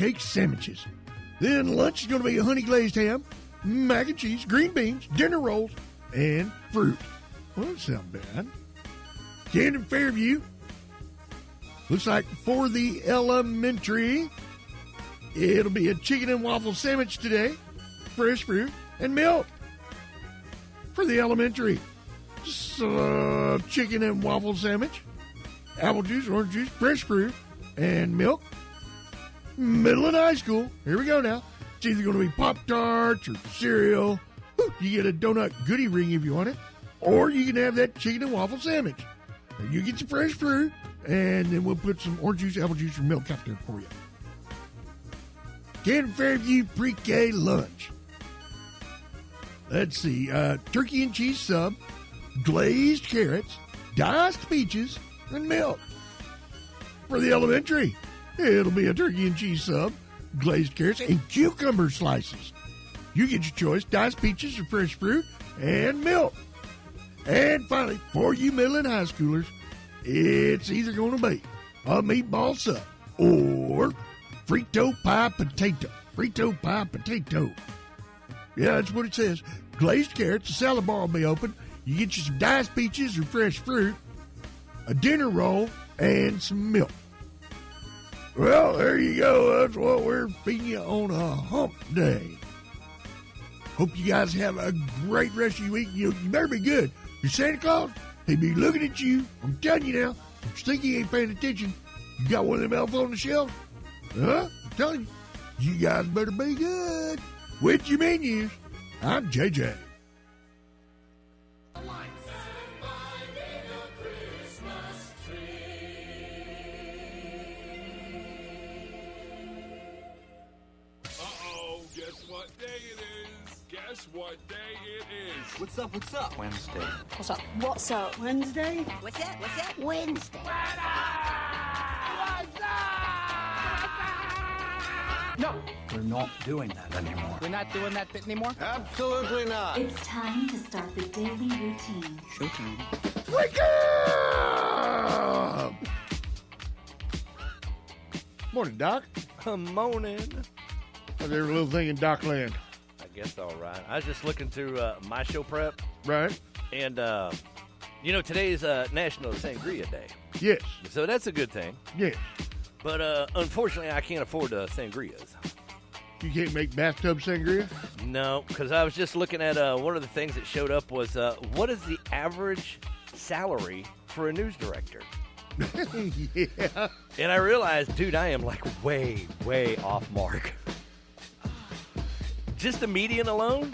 cake sandwiches. Then lunch is going to be a honey glazed ham, mac and cheese, green beans, dinner rolls, and fruit. Well, that sounds bad. Camden Fairview. Looks like for the elementary, it'll be a chicken and waffle sandwich today, fresh fruit, and milk. For the elementary, chicken and waffle sandwich, apple juice, orange juice, fresh fruit, and milk. Middle and high school, here we go now. It's either going to be Pop-Tarts or cereal. You get a donut goodie ring if you want it. Or you can have that chicken and waffle sandwich. You get your fresh fruit, and then we'll put some orange juice, apple juice, or milk out there for you. Camden Fairview pre-K lunch. Let's see. Turkey and cheese sub, glazed carrots, diced peaches, and milk. For the elementary, it'll be a turkey and cheese sub, glazed carrots, and cucumber slices. You get your choice, diced peaches or fresh fruit, and milk. And finally, for you middle and high schoolers, it's either going to be a meatball sub or Frito pie potato. Frito pie potato. Yeah, that's what it says. Glazed carrots, a salad bar will be open. You get you some diced peaches or fresh fruit, a dinner roll, and some milk. Well, there you go. That's what we're feeding you on a hump day. Hope you guys have a great rest of your week. You better be good. Your Santa Claus, he be looking at you. I'm telling you now. If you think he ain't paying attention, you got one of them elves on the shelf? Huh? I'm telling you. You guys better be good. With your menus, I'm JJ. Guess what day it is? What's up? What's up? Wednesday. What's up? What's up? Wednesday? What's that? What's that? Wednesday. No, we're not doing that anymore. We're not doing that bit anymore? Absolutely not. It's time to start the daily routine. Showtime. Wake up! Morning, Doc. Morning. How's every little thing in Docland? I guess all right. I was just looking through my show prep. Right. And, today is National Sangria Day. Yes. So that's a good thing. Yes. But unfortunately, I can't afford sangrias. You can't make bathtub sangria? No, because I was just looking at one of the things that showed up was what is the average salary for a news director? Yeah. And I realized, dude, I am like way, way off mark. Just the median alone,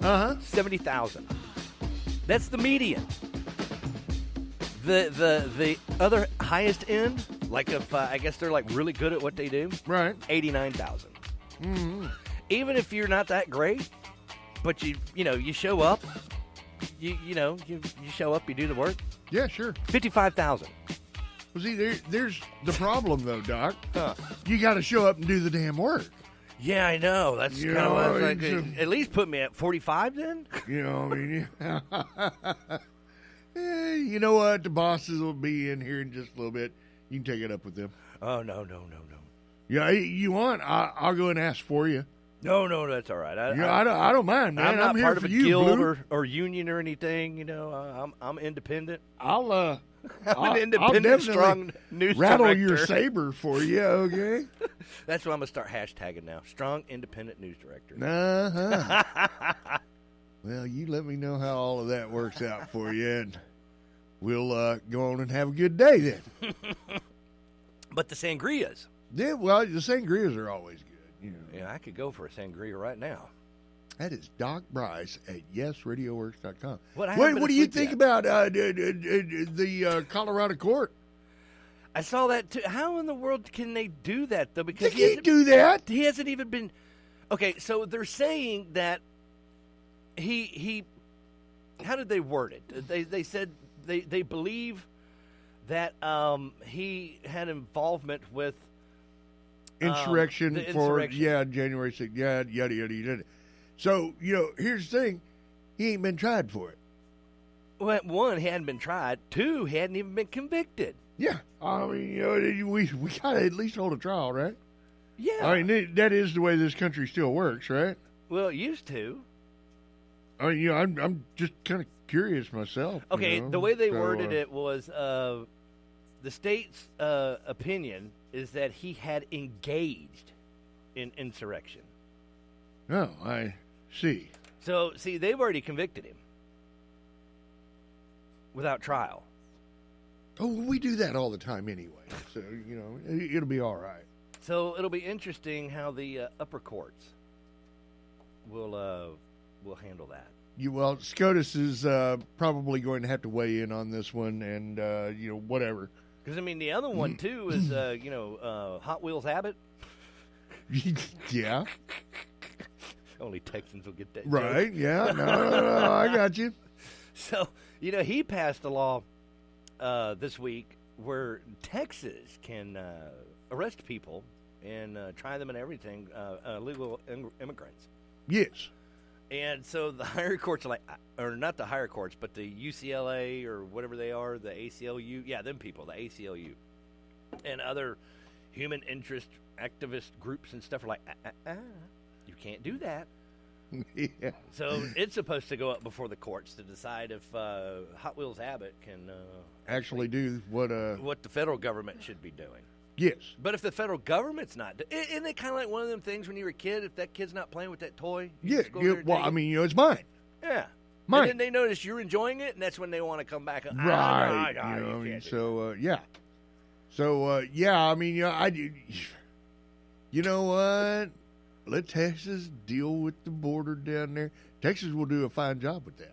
$70,000. That's the median. The other highest end, like if I guess they're like really good at what they do, Right. $89,000. Mm-hmm. Even if you're not that great, but you show up, you show up, you do the work. Yeah, sure. $55,000. Well, see, there's the problem, though, Doc. Huh. You got to show up and do the damn work. Yeah, I know. That's You kind of what I know, was like. it's At least put me at 45 then. You know, I mean, you know what? The bosses will be in here in just a little bit. You can take it up with them. Oh, no. Yeah, you want? I'll go and ask for you. No, that's all right. I don't mind, man. I'm not here part for of a you, guild Blue. or union or anything. I'm independent. I'm an independent, strong news rattle director. your saber for you, okay? That's what I'm going to start hashtagging now. Strong, independent news director. Uh-huh. Well, you let me know how all of that works out for you, and we'll go on and have a good day then. But the sangrias. Yeah, well, the sangrias are always good. You know. Yeah, I could go for a sangria right now. That is Doc Bryce at YesRadioWorks.com. What do you think about the Colorado court? I saw that too. How in the world can they do that though? Because They can't do that. He hasn't even been. Okay, so they're saying that he. How did they word it? They said they believe that he had involvement with Insurrection the for insurrection. January 6th, yada yada yada. So here's the thing: he ain't been tried for it. Well, one, he hadn't been tried. Two, he hadn't even been convicted. Yeah, I mean, we gotta at least hold a trial, right? Yeah. I mean, that is the way this country still works, right? Well, it used to. I mean, I'm just kind of curious myself. Okay, you know? the way they So, worded it was the state's opinion is that he had engaged in insurrection. Oh, I see. So, see, they've already convicted him without trial. Oh, we do that all the time anyway. So, it'll be all right. So it'll be interesting how the upper courts will handle that. Well, SCOTUS is probably going to have to weigh in on this one, and whatever. Because I mean, the other one too is Hot Wheels Abbott. Yeah. Only Texans will get that. Right? Joke. Yeah. No, I got you. So he passed a law this week where Texas can arrest people and try them and everything, illegal immigrants. Yes. And so the higher courts are like, or not the higher courts, but the UCLA or whatever they are, the ACLU. Yeah, them people, the ACLU. And other human interest activist groups and stuff are like, you can't do that. Yeah. So it's supposed to go up before the courts to decide if Hot Wheels Abbott can Actually do what the federal government should be doing. Yes. But if the federal government's not, isn't it kind of like one of them things when you were a kid? If that kid's not playing with that toy, you Yeah. just go over there and take it? I mean, it's mine. Yeah. Mine. And then they notice you're enjoying it, and that's when they want to come back. Right. You can't do So yeah. So yeah. I mean, I do. You know what? Let Texas deal with the border down there. Texas will do a fine job with that.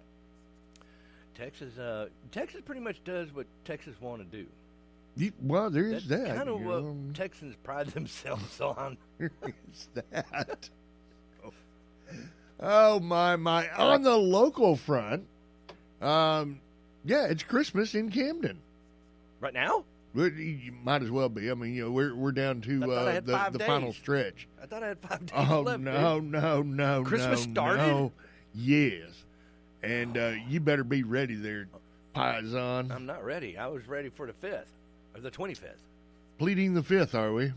Texas pretty much does what Texas want to do. Well, there is That's that. kind of what Texans pride themselves on. There is that. Oh my! On the local front, yeah, it's Christmas in Camden. Right now? Well, you might as well be. I mean, we're down to I thought I had 5 the days. final stretch. I thought I had 5 days Oh left. no! Christmas started? No. Yes, and you better be ready there, Paisan. I'm not ready. I was ready for the 5th or the 25th. Pleading the 5th, are we?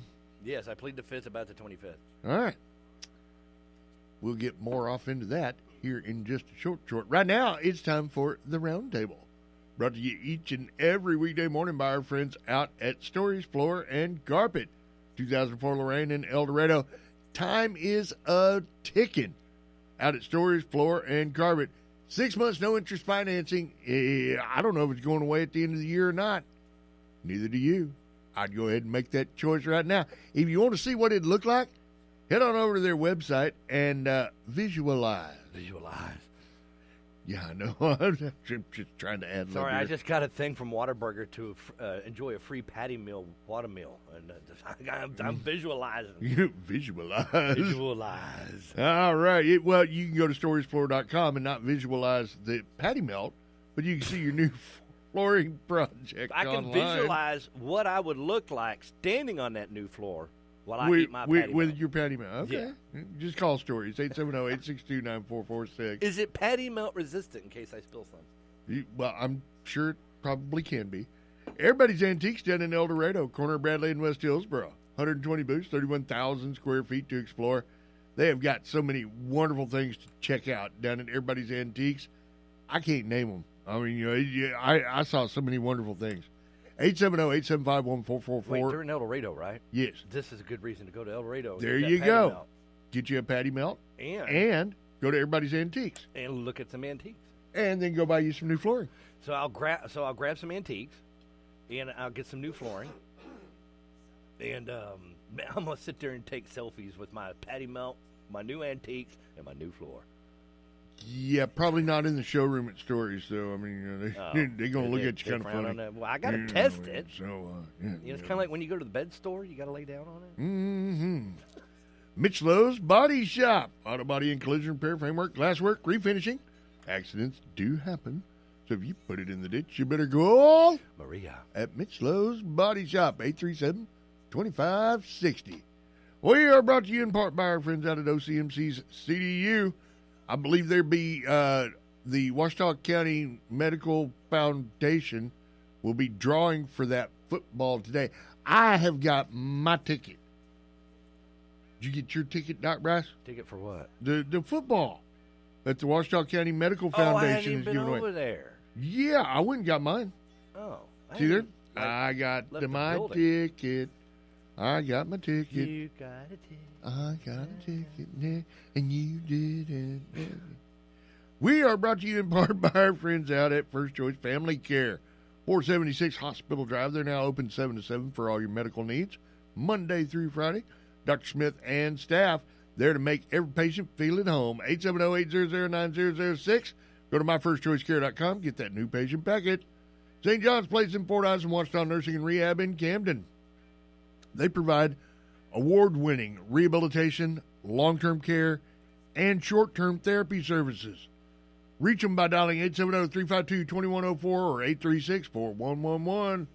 Yes, I plead the 5th about the 25th. All right. We'll get more off into that here in just a short. Right now, it's time for the Roundtable. Brought to you each and every weekday morning by our friends out at Stories, Floor, and Carpet. 2004 Lorraine and El Dorado. Time is a-ticking out at Stories, Floor, and Carpet. 6 months, no interest financing. I don't know if it's going away at the end of the year or not. Neither do you. I'd go ahead and make that choice right now. If you want to see what it'd look like, head on over to their website and visualize. Visualize. Yeah, I know. I'm just trying to add. Sorry, I just got a thing from Whataburger to enjoy a free patty meal, Watermeal, and I'm visualizing. You visualize. Visualize. All right. Well, you can go to storiesfloor.com and not visualize the patty melt, but you can see your new flooring project I can online. visualize what I would look like standing on that new floor while I eat my patty with melt. your patty melt. Okay. Yeah. Just call Stories, 870-862-9446. Is it patty melt resistant in case I spill some? Well, I'm sure it probably can be. Everybody's Antiques down in El Dorado, corner of Bradley and West Hillsboro. 120 booths, 31,000 square feet to explore. They have got so many wonderful things to check out down at Everybody's Antiques. I can't name them. I mean, I saw so many wonderful things. 870-875-1444. Wait, they're in El Dorado, right? Yes. This is a good reason to go to El Dorado. There Get that you patty go. melt. Get you a patty melt And go to Everybody's Antiques. and look at some antiques. And then go buy you some new flooring. So I'll grab some antiques, and I'll get some new flooring, and I'm gonna sit there and take selfies with my patty melt, my new antiques, and my new floor. Yeah, probably not in the showroom at Stories, though. I mean, they're going to look at you kind of frown funny. on that. Well, I gotta test it. So, It's kind of like when you go to the bed store, you gotta lay down on it. Mm-hmm. Mitch Lowe's Body Shop. Auto body and collision repair, framework, glasswork, refinishing. Accidents do happen. So if you put it in the ditch, you better go Maria. at Mitch Lowe's Body Shop, 837-2560. We are brought to you in part by our friends out at OCMC's CDU. I believe there be the Washita County Medical Foundation will be drawing for that football today. I have got my ticket. Did you get your ticket, Doc Bryce? Ticket for what? The football that the Washita County Medical Oh, I hadn't Foundation even is been giving away. over there. Yeah, I went and got mine. Oh. I See there? hadn't, like, I got left the my building. ticket. I got my ticket. You got a ticket. I got a ticket, yeah, and you didn't. We are brought to you in part by our friends out at First Choice Family Care, 476 Hospital Drive. They're now open 7 to 7 for all your medical needs, Monday through Friday. Dr. Smith and staff there to make every patient feel at home. 870-800-9006. Go to myfirstchoicecare.com. Get that new patient packet. St. John's Place in Port Eyes and Washington Nursing and Rehab in Camden. They provide award-winning rehabilitation, long-term care, and short-term therapy services. Reach them by dialing 870-352-2104 or 836-4111.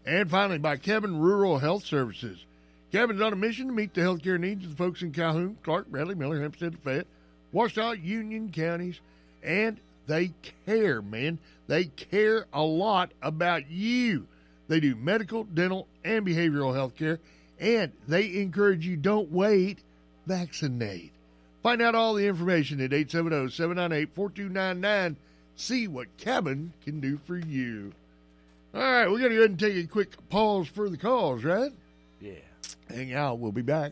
And finally, by Kevin Rural Health Services. Kevin's on a mission to meet the health care needs of the folks in Calhoun, Clark, Bradley, Miller, Hempstead, Fayette, Washita, Union counties, and they care, man. They care a lot about you. They do medical, dental, and behavioral health care, and they encourage you don't wait, vaccinate. Find out all the information at 870-798-4299. See what Kevin can do for you. All right, we're going to go ahead and take a quick pause for the calls, right? Yeah. Hang out. We'll be back.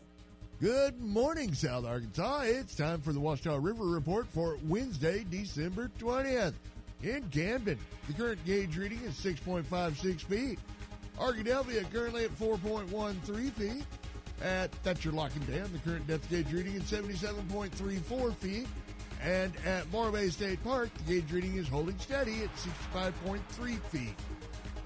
Good morning, South Arkansas. It's time for the Washita River Report for Wednesday, December 20th. In Camden, the current gauge reading is 6.56 feet. Arkadelphia currently at 4.13 feet. At Thatcher Locking Dam, the current depth gauge reading is 77.34 feet. And at Morro Bay State Park, the gauge reading is holding steady at 65.3 feet.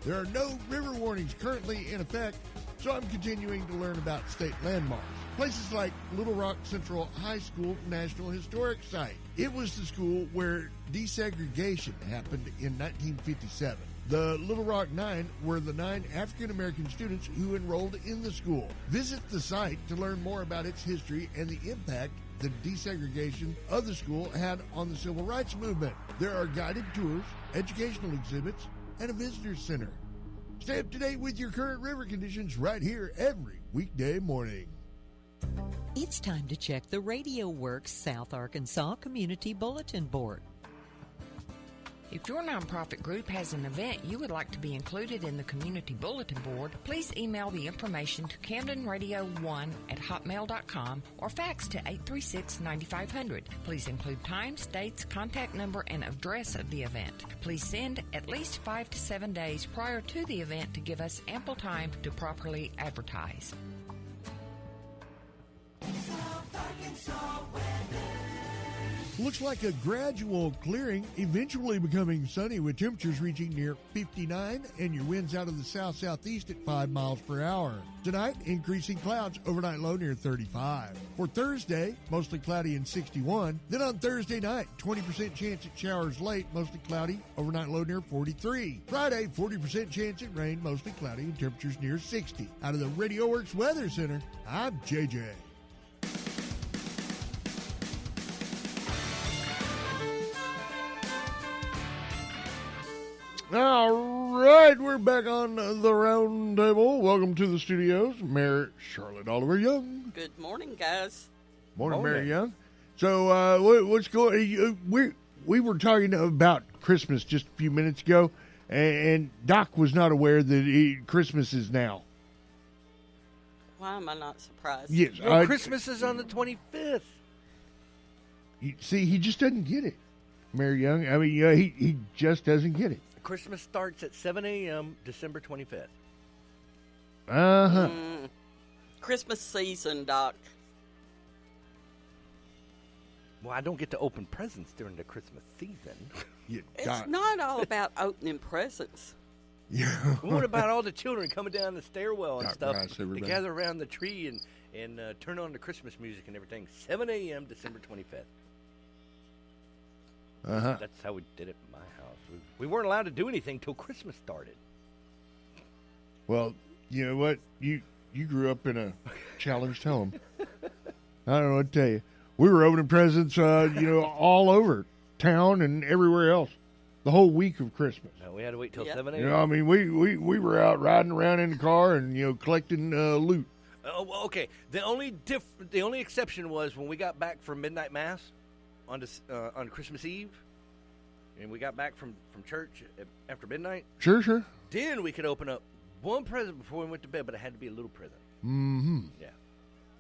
There are no river warnings currently in effect, so I'm continuing to learn about state landmarks. Places like Little Rock Central High School National Historic Site. It was the school where desegregation happened in 1957. The Little Rock Nine were the 9 African-American students who enrolled in the school. Visit the site to learn more about its history and the impact the desegregation of the school had on the civil rights movement. There are guided tours, educational exhibits, and a visitor center. Stay up to date with your current river conditions right here every weekday morning. It's time to check the Radio Works South Arkansas Community Bulletin Board. If your nonprofit group has an event you would like to be included in the Community Bulletin Board, please email the information to CamdenRadio1@hotmail.com or fax to 836-9500. Please include times, dates, contact number, and address of the event. Please send at least 5 to 7 days prior to the event to give us ample time to properly advertise. Looks like a gradual clearing, eventually becoming sunny with temperatures reaching near 59 and your winds out of the south-southeast at 5 miles per hour. Tonight, increasing clouds, overnight low near 35. For Thursday, mostly cloudy and 61. Then on Thursday night, 20% chance at showers late, mostly cloudy, overnight low near 43. Friday, 40% chance at rain, mostly cloudy, and temperatures near 60. Out of the Radio Works Weather Center, I'm JJ. All right, we're back on the round table. Welcome to the studios, Mayor Charlotte Oliver Young. Good morning, guys. Morning, Mayor Young. So, what's going? We were talking about Christmas just a few minutes ago, and Doc was not aware that Christmas is now. Why am I not surprised? Yes, Christmas is on the 25th. See, he just doesn't get it, Mayor Young. I mean, he just doesn't get it. Christmas starts at 7 a.m. December 25th. Uh-huh. Christmas season, Doc. Well, I don't get to open presents during the Christmas season. It's not all about opening presents. Yeah. What about all the children coming down the stairwell and stuff Bryce, to gather around the tree and turn on the Christmas music and everything? 7 a.m. December 25th. Uh-huh. That's how we did it in my house. We weren't allowed to do anything till Christmas started. Well, you know what? You grew up in a challenged home. I don't know what to tell you. We were opening presents, all over town and everywhere else. The whole week of Christmas. No, we had to wait till 7 a.m. I mean, we were out riding around in the car and, collecting loot. Oh, well, okay. The only exception was when we got back from midnight mass on Christmas Eve, and we got back from church after midnight. Sure. Then we could open up one present before we went to bed, but it had to be a little present. Mm-hmm. Yeah.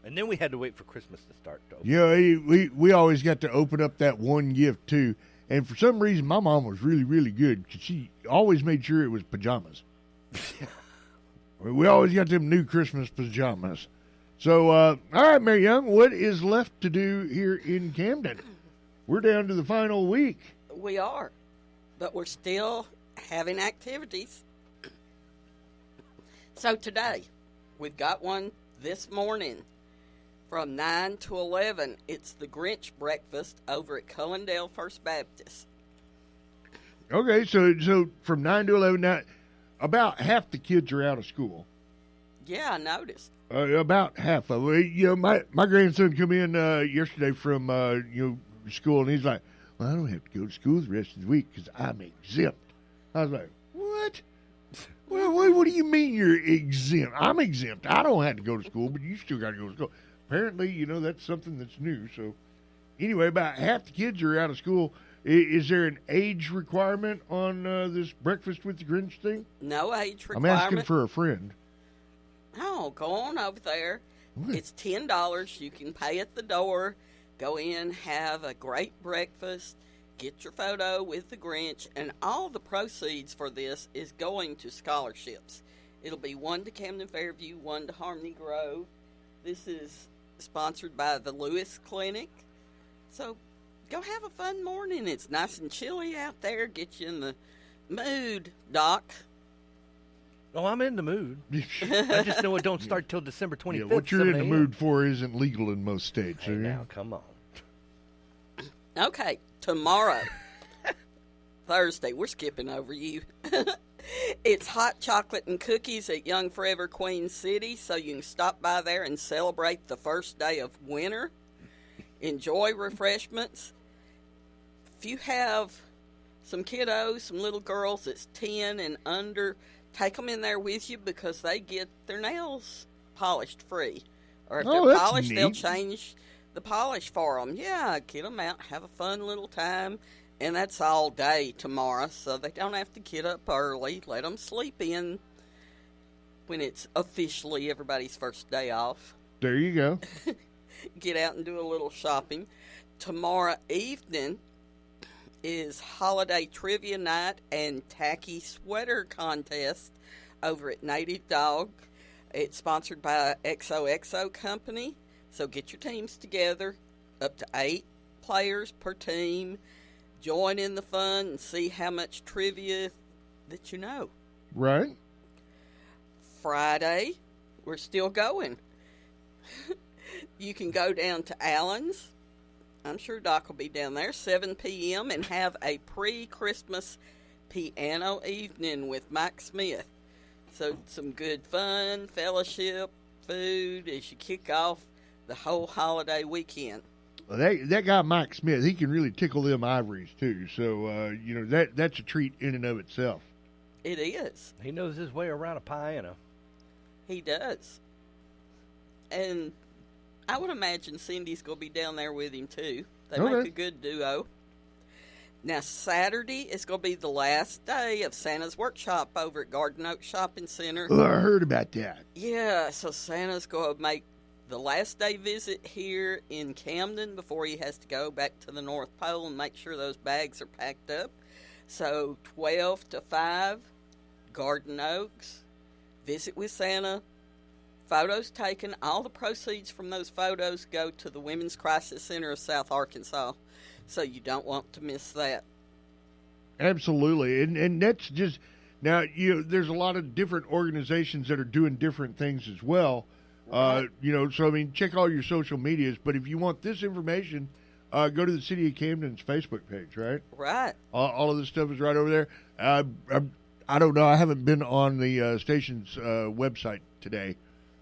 And then we had to wait for Christmas to start to open. Yeah, we always got to open up that one gift, too. And for some reason, my mom was really, really good because she always made sure it was pajamas. We always got them new Christmas pajamas. So, all right, Mary Young, what is left to do here in Camden? We're down to the final week. We are, but we're still having activities. So today, we've got one this morning from 9 to 11. It's the Grinch breakfast over at Cullendale First Baptist. Okay, so from 9 to 11, now, about half the kids are out of school. Yeah, I noticed. About half of them. My grandson come in yesterday from school, and he's like, well, I don't have to go to school the rest of the week because I'm exempt. I was like, what? What do you mean you're exempt? I'm exempt. I don't have to go to school, but you still got to go to school. Apparently, that's something that's new. So anyway, about half the kids are out of school. Is there an age requirement on this breakfast with the Grinch thing? No age requirement. I'm asking for a friend. Oh, go on over there. What? It's $10. You can pay at the door. Go in, have a great breakfast, get your photo with the Grinch, and all the proceeds for this is going to scholarships. It'll be one to Camden Fairview, one to Harmony Grove. This is sponsored by the Lewis Clinic. So go have a fun morning. It's nice and chilly out there. Get you in the mood, Doc. Oh, I'm in the mood. I just know it don't start till December 25th. Yeah, what you're in the mood for isn't legal in most states. Hey, now, come on. Okay, tomorrow, Thursday, we're skipping over you. It's hot chocolate and cookies at Young Forever Queen City, so you can stop by there and celebrate the first day of winter. Enjoy refreshments. If you have some kiddos, some little girls that's 10 and under, take them in there with you because they get their nails polished free. Or if they're polished, they'll change the polish for them. Yeah, get them out, have a fun little time. And that's all day tomorrow, so they don't have to get up early. Let them sleep in when it's officially everybody's first day off. There you go. Get out and do a little shopping. Tomorrow evening is holiday trivia night and tacky sweater contest over at Native Dog. It's sponsored by XOXO Company. So get your teams together, up to 8 players per team. Join in the fun and see how much trivia that you know. Right. Friday, we're still going. You can go down to Allen's. I'm sure Doc will be down there, 7 p.m., and have a pre-Christmas piano evening with Mike Smith. So some good fun, fellowship, food as you kick off the whole holiday weekend. Well, that guy Mike Smith, he can really tickle them ivories too. So that's a treat in and of itself. It is. He knows his way around a piano. He does. And I would imagine Cindy's going to be down there with him too. They make a good duo. Now Saturday is going to be the last day of Santa's workshop over at Garden Oak Shopping Center. Oh, I heard about that. Yeah, so Santa's going to make the last day visit here in Camden before he has to go back to the North Pole and make sure those bags are packed up. So 12 to 5, Garden Oaks, visit with Santa, photos taken. All the proceeds from those photos go to the Women's Crisis Center of South Arkansas. So you don't want to miss that. Absolutely. And that's just, now, there's a lot of different organizations that are doing different things as well. So, I mean, check all your social medias. But if you want this information, go to the City of Camden's Facebook page, right? Right. All of this stuff is right over there. I don't know. I haven't been on the station's website today,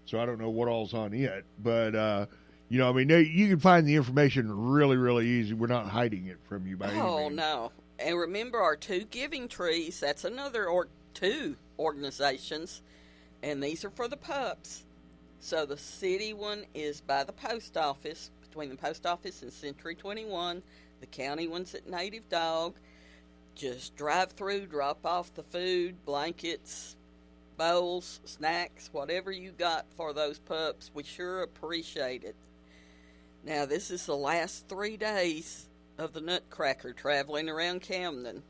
so I don't know what all's on yet. But, I mean, you can find the information really, really easy. We're not hiding it from you by any means. Oh, no. And remember our 2 giving trees. That's another 2 organizations, and these are for the pups. So the city one is by the post office, between the post office and Century 21. The county one's at Native Dog. Just drive through, drop off the food, blankets, bowls, snacks, whatever you got for those pups. We sure appreciate it. Now, this is the last 3 days of the Nutcracker traveling around Camden.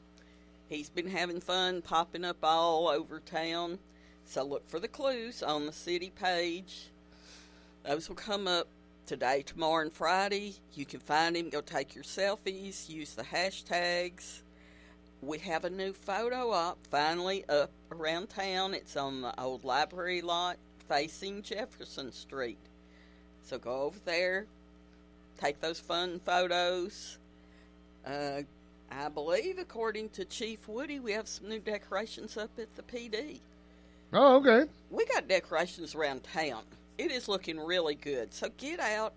He's been having fun popping up all over town. So look for the clues on the city page. Those will come up today, tomorrow, and Friday. You can find him, go take your selfies, use the hashtags. We have a new photo op finally up around town. It's on the old library lot facing Jefferson Street. So go over there, take those fun photos. I believe, according to Chief Woody, we have some new decorations up at the PD. Oh, okay. We got decorations around town. It is looking really good. So get out.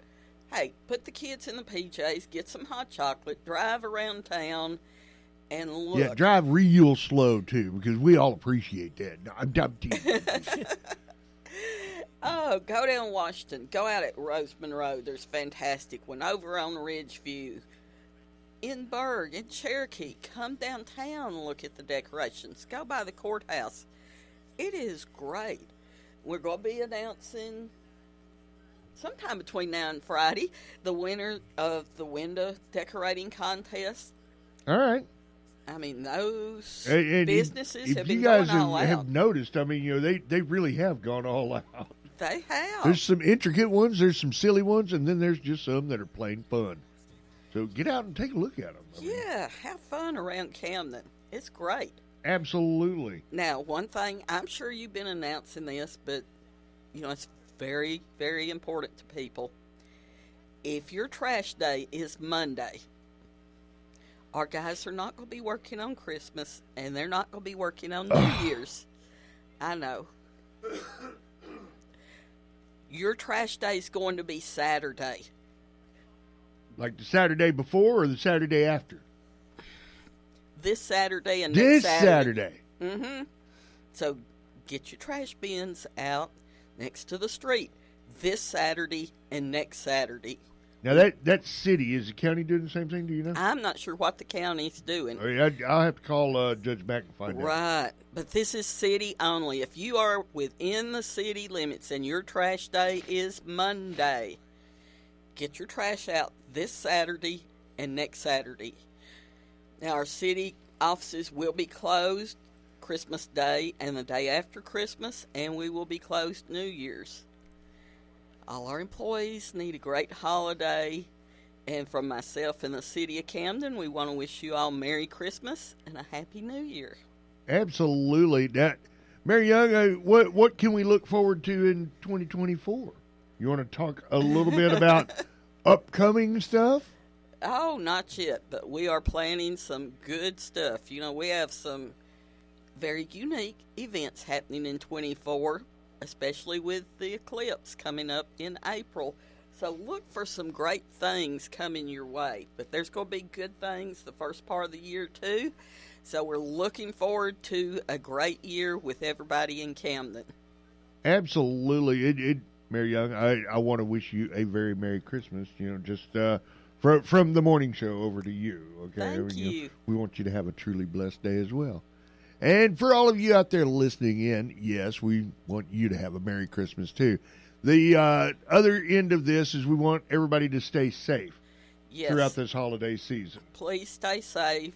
Hey, put the kids in the PJs, get some hot chocolate, drive around town, and look. Yeah, drive real slow, too, because we all appreciate that. No, I'm teasing. Oh, go down Washington. Go out at Roseman Road. There's a fantastic one. Over on Ridgeview. In Berg, in Cherokee. Come downtown and look at the decorations. Go by the courthouse. It is great. We're going to be announcing sometime between now and Friday the winner of the window decorating contest. All right. I mean, those And businesses have been you guys going all out. have noticed, I mean, they really have gone all out. They have. There's some intricate ones, there's some silly ones, and then there's just some that are plain fun. So get out and take a look at them. Yeah, have fun around Camden. It's great. Absolutely. Now, one thing, I'm sure you've been announcing this, but, it's very, very important to people. If your trash day is Monday, our guys are not going to be working on Christmas, and they're not going to be working on New Year's. I know. Your trash day is going to be Saturday. Like the Saturday before or the Saturday after? This Saturday and This next Saturday. Mm-hmm. So get your trash bins out next to the street this Saturday and next Saturday. Now, that city, is the county doing the same thing? Do you know? I'm not sure what the county's doing. I'll have to call Judge Mack and find out. Right. But this is city only. If you are within the city limits and your trash day is Monday, get your trash out this Saturday and next Saturday. Now, our city offices will be closed Christmas Day and the day after Christmas, and we will be closed New Year's. All our employees need a great holiday, and from myself and the city of Camden, we want to wish you all Merry Christmas and a Happy New Year. Absolutely. Mary Young, what can we look forward to in 2024? You want to talk a little bit about upcoming stuff? Oh, not yet, but we are planning some good stuff. We have some very unique events happening in 24, especially with the eclipse coming up in April. So look for some great things coming your way. But there's going to be good things the first part of the year, too. So we're looking forward to a great year with everybody in Camden. Absolutely. Mary Young, I want to wish you a very Merry Christmas, just from the morning show over to you. Okay, Thank you. We want you to have a truly blessed day as well. And for all of you out there listening in, yes, we want you to have a Merry Christmas too. The other end of this is we want everybody to stay safe throughout this holiday season. Please stay safe.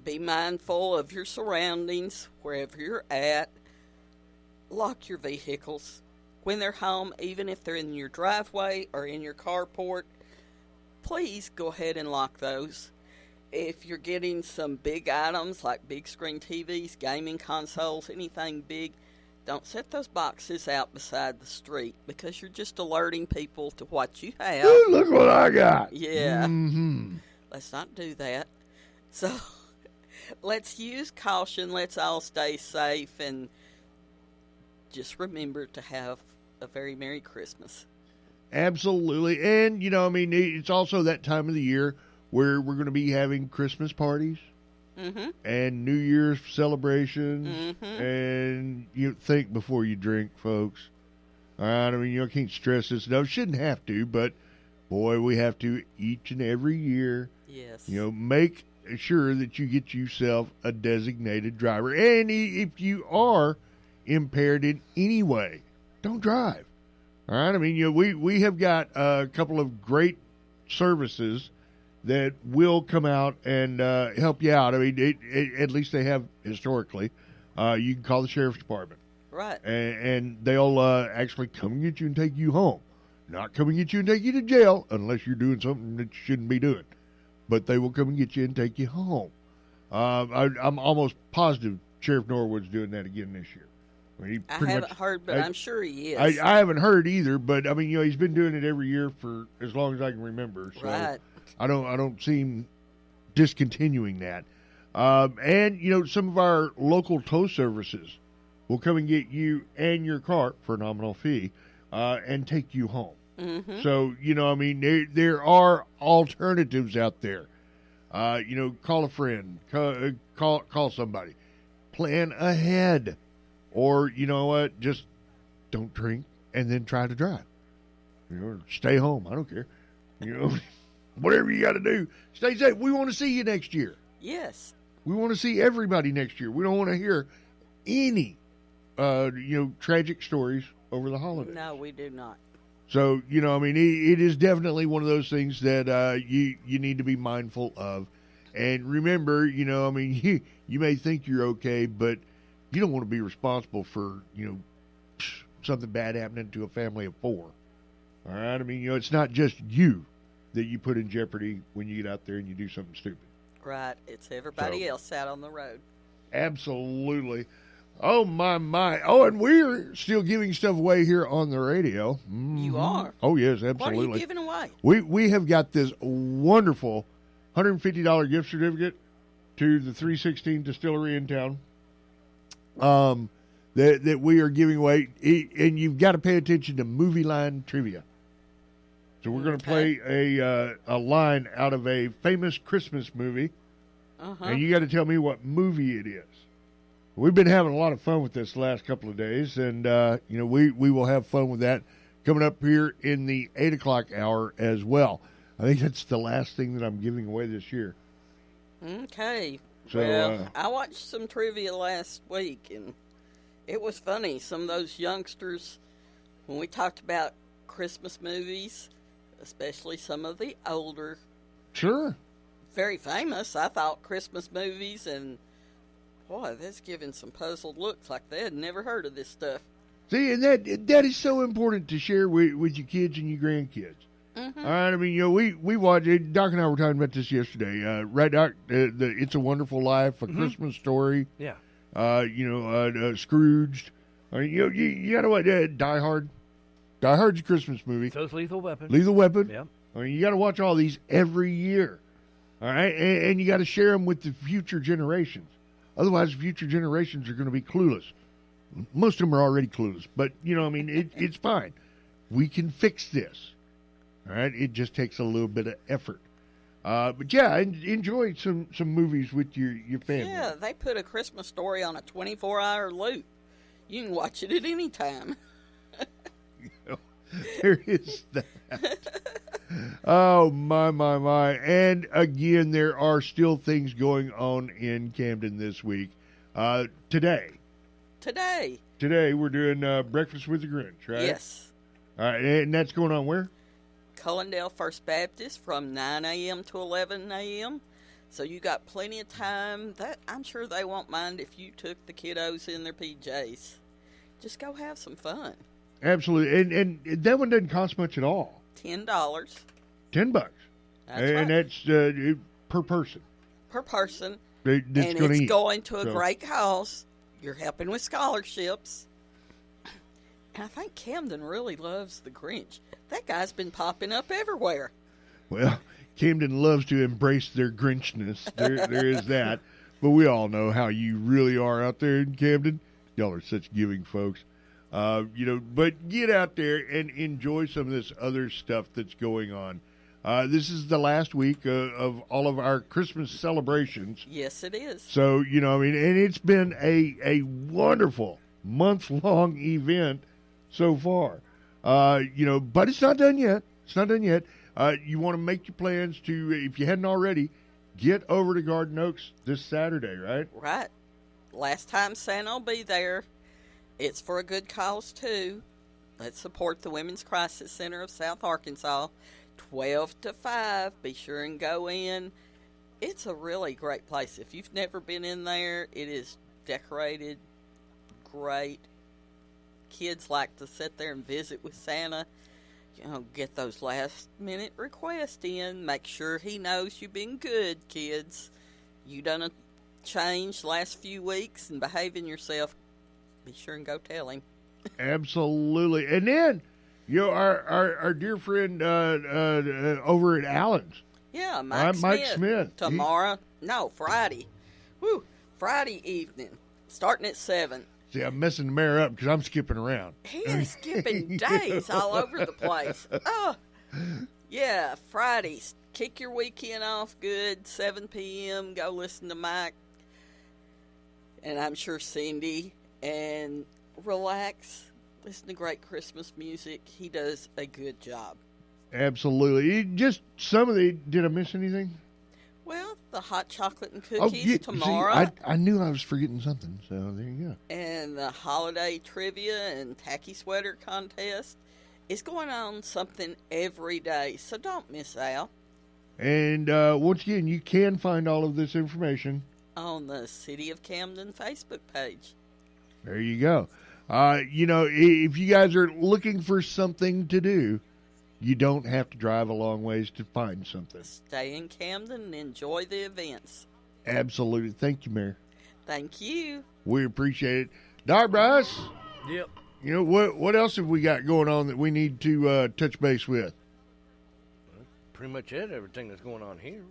Be mindful of your surroundings wherever you're at. Lock your vehicles when they're home, even if they're in your driveway or in your carport. Please go ahead and lock those. If you're getting some big items like big screen TVs, gaming consoles, anything big, don't set those boxes out beside the street because you're just alerting people to what you have. Ooh, look what I got. Yeah. Mm-hmm. Let's not do that. So let's use caution. Let's all stay safe and just remember to have a very Merry Christmas. Absolutely. And, it's also that time of the year where we're going to be having Christmas parties and New Year's celebrations. And you think before you drink, folks. All right, I mean, I can't stress this enough. Shouldn't have to, but boy, we have to each and every year. Yes. Make sure that you get yourself a designated driver. And if you are impaired in any way, don't drive. All right, I mean, we have got a couple of great services that will come out and help you out. I mean, at least they have historically. You can call the sheriff's department. Right. And they'll actually come and get you and take you home. Not come and get you and take you to jail unless you're doing something that you shouldn't be doing. But they will come and get you and take you home. I'm almost positive Sheriff Norwood's doing that again this year. I mean, I haven't heard, but I'm sure he is. I haven't heard either, but I mean, he's been doing it every year for as long as I can remember. So right. I don't see him discontinuing that. And some of our local tow services will come and get you and your car for a nominal fee and take you home. Mm-hmm. So I mean, there are alternatives out there. Call a friend, call somebody, plan ahead. Or, you know what, just don't drink and then try to drive. Stay home. I don't care. Whatever you got to do. Stay safe. We want to see you next year. Yes. We want to see everybody next year. We don't want to hear any, tragic stories over the holidays. No, we do not. So, I mean, it is definitely one of those things that you need to be mindful of. And remember, I mean, you may think you're okay, but you don't want to be responsible for, something bad happening to a family of 4. All right? I mean, it's not just you that you put in jeopardy when you get out there and you do something stupid. Right. It's everybody else out on the road. Absolutely. Oh, my. Oh, and we're still giving stuff away here on the radio. Mm-hmm. You are? Oh, yes, absolutely. What are you giving away? We have got this wonderful $150 gift certificate to the 316 Distillery in town. That we are giving away, and you've got to pay attention to movie line trivia. So we're going to play a line out of a famous Christmas movie, and you got to tell me what movie it is. We've been having a lot of fun with this the last couple of days, and we will have fun with that coming up here in the 8 o'clock hour as well. I think that's the last thing that I'm giving away this year. Okay. So, well, I watched some trivia last week, and it was funny. Some of those youngsters, when we talked about Christmas movies, especially some of the older, sure, very famous, I thought, Christmas movies, and boy, that's giving some puzzled looks like they had never heard of this stuff. See, and that is so important to share with your kids and your grandkids. Mm-hmm. All right, I mean, we watched, Doc and I were talking about this yesterday, right, Doc? The It's a Wonderful Life, A Christmas Story. Yeah. Scrooged. I mean, you got to watch Die Hard. Die Hard's a Christmas movie. So it's Lethal Weapon. Lethal Weapon. Yeah. I mean, you got to watch all these every year. All right, and you got to share them with the future generations. Otherwise, future generations are going to be clueless. Most of them are already clueless, but I mean, it's fine. We can fix this. All right, it just takes a little bit of effort. But yeah, enjoy some movies with your family. Yeah, they put A Christmas Story on a 24-hour loop. You can watch it at any time. There is that. Oh, my. And again, there are still things going on in Camden this week. Today, we're doing Breakfast with the Grinch, right? Yes. All right, and that's going on where? Cullendale First Baptist from 9 a.m. to 11 a.m. So you got plenty of time. That I'm sure they won't mind if you took the kiddos in their PJs. Just go have some fun. Absolutely, and that one doesn't cost much at all. $10. $10. That's and right. That's per person. Per person. And it's going to a great cause. You're helping with scholarships. And I think Camden really loves the Grinch. That guy's been popping up everywhere. Well, Camden loves to embrace their Grinchness. There is that. But we all know how you really are out there in Camden. Y'all are such giving folks. But get out there and enjoy some of this other stuff that's going on. This is the last week of all of our Christmas celebrations. Yes, it is. So, and it's been a wonderful month-long event so far. But it's not done yet. It's not done yet. You want to make your plans to, if you hadn't already, get over to Garden Oaks this Saturday, right? Right. Last time Santa will be there. It's for a good cause, too. Let's support the Women's Crisis Center of South Arkansas. 12 to 5. Be sure and go in. It's a really great place. If you've never been in there, it is decorated great. Kids like to sit there and visit with Santa. Get those last-minute requests in. Make sure he knows you've been good, kids. You done a change last few weeks and behaving yourself. Be sure and go tell him. Absolutely. And then, our dear friend over at Allen's. Yeah, Mike Smith. Tomorrow. Friday. Woo. Friday evening. Starting at 7. See, I'm messing the mayor up because I'm skipping around. He is skipping days all over the place. Oh, yeah, Fridays. Kick your weekend off good, 7 p.m. Go listen to Mike. And I'm sure Cindy. And relax. Listen to great Christmas music. He does a good job. Absolutely. Just some of did I miss anything? Well, the hot chocolate and cookies tomorrow. See, I knew I was forgetting something, so there you go. And the holiday trivia and tacky sweater contest is going on something every day, so don't miss out. And once again, you can find all of this information on the City of Camden Facebook page. There you go. If you guys are looking for something to do, you don't have to drive a long ways to find something. Stay in Camden and enjoy the events. Absolutely. Thank you, Mayor. Thank you. We appreciate it. Dar Bryce? Yep. What else have we got going on that we need to touch base with? Pretty much it. Everything that's going on here.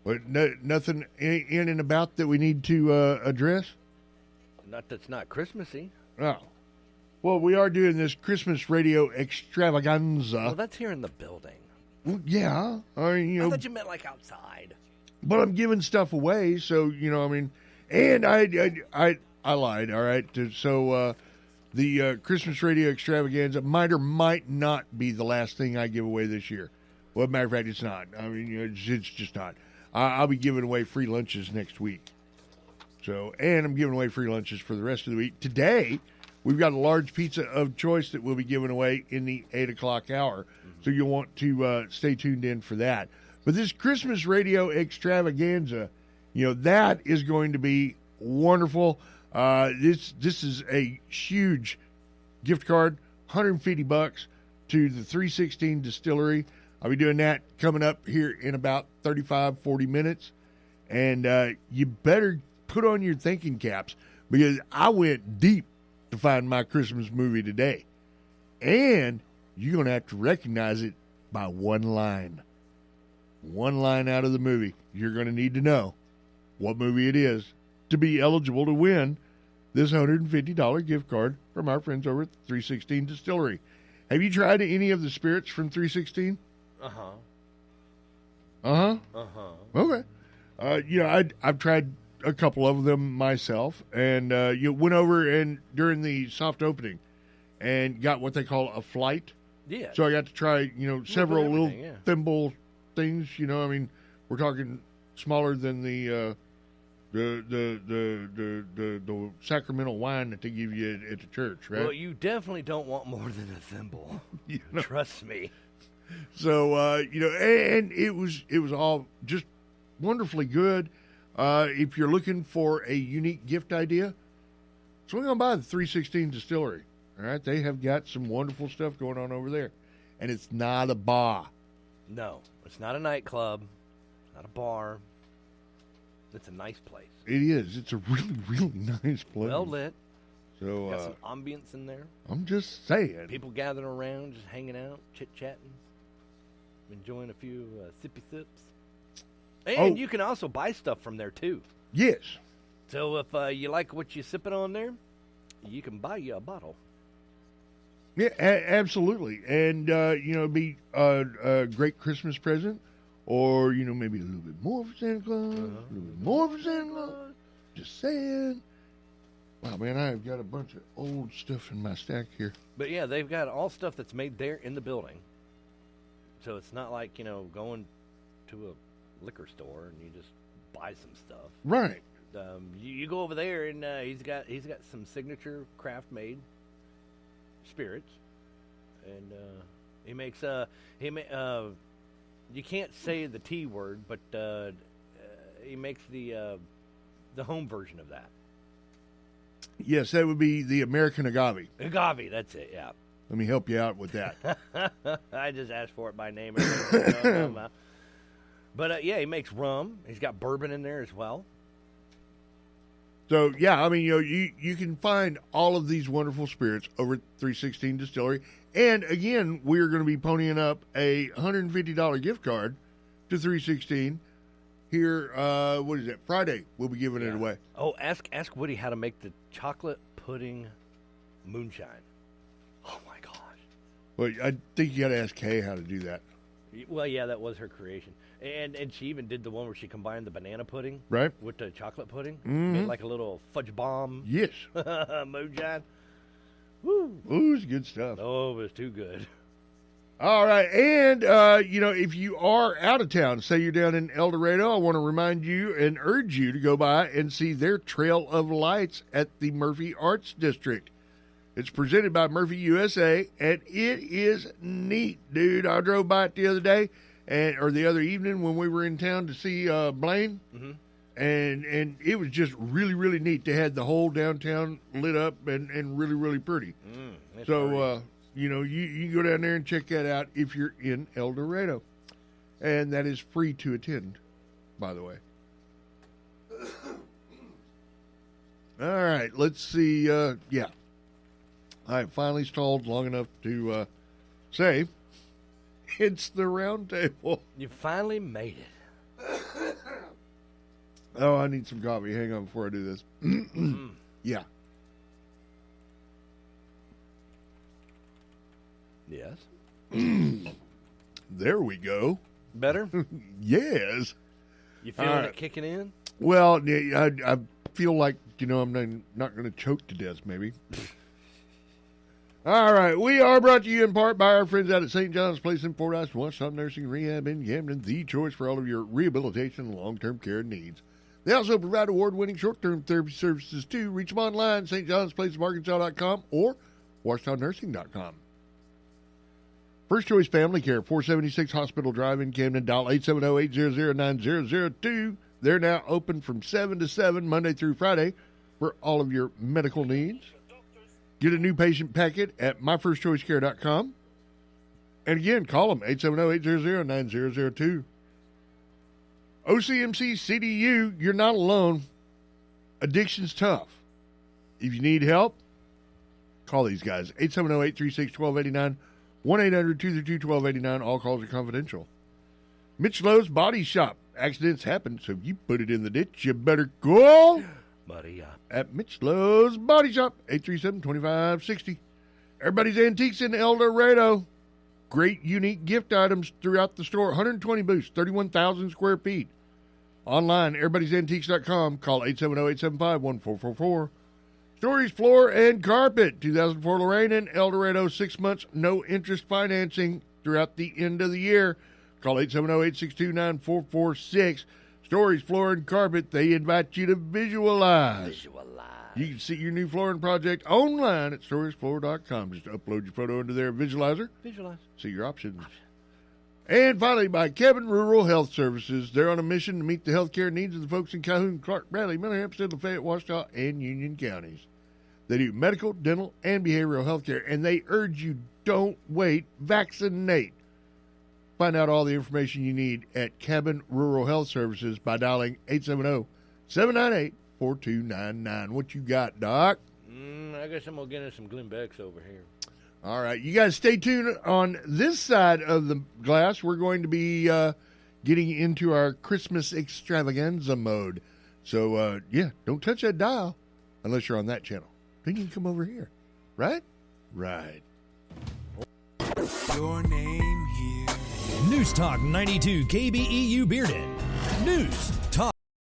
But nothing in and about that we need to address? Not that's not Christmassy. Oh. Well, we are doing this Christmas radio extravaganza. Well, that's here in the building. Well, yeah. I thought you meant like outside. But I'm giving stuff away, so, and I lied, all right? So the Christmas radio extravaganza might or might not be the last thing I give away this year. Well, matter of fact, it's not. It's just not. I'll be giving away free lunches next week. And I'm giving away free lunches for the rest of the week. Today, we've got a large pizza of choice that we'll be giving away in the 8 o'clock hour. Mm-hmm. So you'll want to stay tuned in for that. But this Christmas radio extravaganza, that is going to be wonderful. This is a huge gift card, $150 to the 316 Distillery. I'll be doing that coming up here in about 35, 40 minutes. And you better put on your thinking caps because I went deep to find my Christmas movie today. And you're going to have to recognize it by one line. One line out of the movie. You're going to need to know what movie it is to be eligible to win this $150 gift card from our friends over at 316 Distillery. Have you tried any of the spirits from 316? Uh-huh. Uh-huh? Uh-huh. Okay. I've tried a couple of them myself, and you went over and during the soft opening and got what they call a flight. Yeah. So I got to try, several little yeah. thimble things. We're talking smaller than the sacramental wine that they give you at the church, right? Well, you definitely don't want more than a thimble. Trust me. So and it was all just wonderfully good. If you're looking for a unique gift idea, swing on by the 316 Distillery. All right, they have got some wonderful stuff going on over there, and it's not a bar. No, it's not a nightclub, not a bar. It's a nice place. It is. It's a really, really nice place. Well lit. So got some ambience in there. I'm just saying. People gathering around, just hanging out, chit chatting, enjoying a few sippy sips. And you can also buy stuff from there, too. Yes. So if you like what you're sipping on there, you can buy you a bottle. Yeah, absolutely. And, it'd be a great Christmas present or, maybe a little bit more for Santa Claus, a little bit more for Santa Claus. Just saying. Oh, man, I've got a bunch of old stuff in my stack here. But, yeah, they've got all stuff that's made there in the building. So it's not like, going to a liquor store and you just buy some stuff. Right. You go over there and he's got some signature craft made spirits, and he makes you can't say the T word, but he makes the home version of that. Yes, that would be the American agave. Agave, that's it. Yeah. Let me help you out with that. I just asked for it by name. But yeah, he makes rum. He's got bourbon in there as well. So, yeah, I mean, you can find all of these wonderful spirits over at 316 Distillery. And, again, we're going to be ponying up a $150 gift card to 316 here, what is it, Friday. We'll be giving it away. Oh, ask Woody how to make the chocolate pudding moonshine. Oh, my gosh. Well, I think you got to ask Kay how to do that. Well, yeah, that was her creation. And she even did the one where she combined the banana pudding with the chocolate pudding. Mm-hmm. Made like a little fudge bomb. Yes. Moonshine. Woo. Ooh, it's good stuff. Oh, it was too good. All right. And, if you are out of town, say you're down in El Dorado, I want to remind you and urge you to go by and see their Trail of Lights at the Murphy Arts District. It's presented by Murphy USA, and it is neat, dude. I drove by it the other day, or the other evening when we were in town to see Blaine, and it was just really, really neat. They had the whole downtown lit up and really, really pretty. So, you can go down there and check that out if you're in El Dorado. And that is free to attend, by the way. All right, let's see. I finally stalled long enough to say it's the round table. You finally made it. Oh, I need some coffee. Hang on before I do this. Yeah. Yes. There we go. Better? Yes. You feeling it kicking in? Well, I feel like, I'm not going to choke to death, maybe. All right, we are brought to you in part by our friends out at St. John's Place in Fordyce, one-stop nursing rehab in Camden, the choice for all of your rehabilitation and long-term care needs. They also provide award-winning short-term therapy services, too. Reach them online, stjohnsplaceofarkansas.com or washingtonnursing.com. First Choice Family Care, 476 Hospital Drive in Camden, dial 870-800-9002. They're now open from 7 to 7, Monday through Friday, for all of your medical needs. Get a new patient packet at myfirstchoicecare.com. And again, call them, 870-800-9002. OCMC CDU, you're not alone. Addiction's tough. If you need help, call these guys, 870-836-1289, 1-800-232-1289. All calls are confidential. Mitch Lowe's Body Shop. Accidents happen, so if you put it in the ditch, you better call at Mitch Lowe's Body Shop, 837-2560. Everybody's Antiques in El Dorado. Great, unique gift items throughout the store. 120 booths, 31,000 square feet. Online, everybodiesantiques.com. Call 870-875-1444. Stories, Floor, and Carpet. 2004 Lorraine and El Dorado. 6 months, no interest financing throughout the end of the year. Call 870-862-9446. Stories, Floor, and Carpet. They invite you to visualize. You can see your new flooring project online at storiesfloor.com. Just upload your photo into their visualizer. See your options. And finally, by Kevin Rural Health Services. They're on a mission to meet the health care needs of the folks in Calhoun, Clark, Bradley, Miller, Hempstead, Lafayette, Ouachita, and Union counties. They do medical, dental, and behavioral health care, and they urge you, don't wait, vaccinate. Find out all the information you need at Cabin Rural Health Services by dialing 870-798-4299. What you got, Doc? I guess I'm going to get us some Glenbecks over here. All right. You guys stay tuned on this side of the glass. We're going to be getting into our Christmas extravaganza mode. So, don't touch that dial unless you're on that channel. Then you can come over here. Right? Right. Your name here. News Talk 92 KBEU Bearden. News